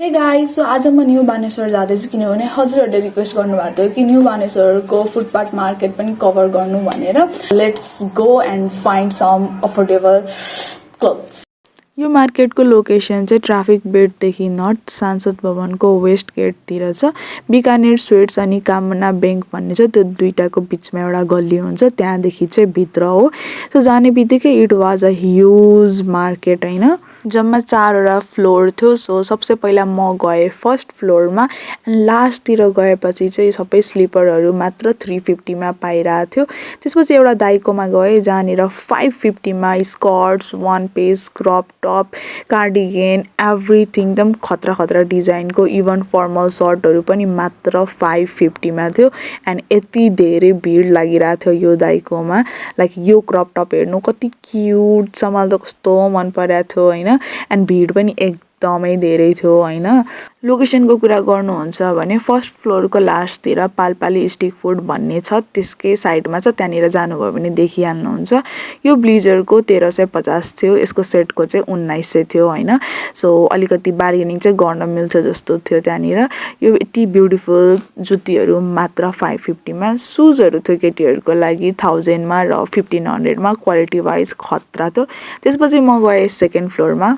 Hey guys, so आज म new Baneshwar जाँदैछु किनभने हजुरहरूले रिक्वेस्ट गर्नुभएको थियो कि न्यू बानेश्वरको फुटपाथ मार्केट पनि कभर गर्नु भनेर। Let's go and find some affordable clothes. यो मार्केटको लोकेसन चाहिँ ट्राफिक बेटदेखि नर्थ सांसद भवनको वेस्ट गेटतिर छ। बिकानेर स्विट्स अनि कामना बैंक भन्ने छ, त्यो दुईटाको बिचमा एउटा गल्ली हुन्छ, त्यहाँदेखि चाहिँ भित्र हो। सो जाने बित्तिकै it was a huge market होइन, जम्मा 4वटा फ्लोर थियो। सो सबसे पहिला म गएँ फर्स्ट फ्लोरमा एन्ड लास्टतिर गएपछि चाहिँ सबै स्लिपरहरू मात्र 350 मा पाइरहेको थियो। त्यसपछि एउटा दाइकोमा गएँ जहाँनिर 550 मा skirts, one piece, crop top, cardigan, everything एकदम खतरा खतरा डिजाइनको, इभन फर्मल सर्टहरू पनि मात्र 550 मा थियो। एन्ड यति धेरै भिड लागिरहेको थियो यो दाइकोमा। लाइक यो क्रप टप हेर्नु कति क्युट छ, मलाई त कस्तो मन परेको थियो होइन। एन्ड भिड पनि एकदमै धेरै थियो होइन। लोकेसनको कुरा गर्नुहुन्छ भने फर्स्ट फ्लोरको लास्टतिर पालपाली स्टिक फुड भन्ने छ, त्यसकै साइडमा छ, त्यहाँनिर जानुभयो भने देखिहाल्नुहुन्छ। यो ब्लिजरको 1350 थियो, यसको सेटको चाहिँ 1900 थियो होइन। सो अलिकति बार्गेनिङ चाहिँ गर्न मिल्थ्यो जस्तो थियो त्यहाँनिर। यो यति ब्युटिफुल जुत्तीहरू मात्र 550 मा। सुजहरू थियो केटीहरूको लागि 1000 मा र 1500 मा, क्वालिटी वाइज खतरा थियो। त्यसपछि म गएँ सेकेन्ड फ्लोरमा।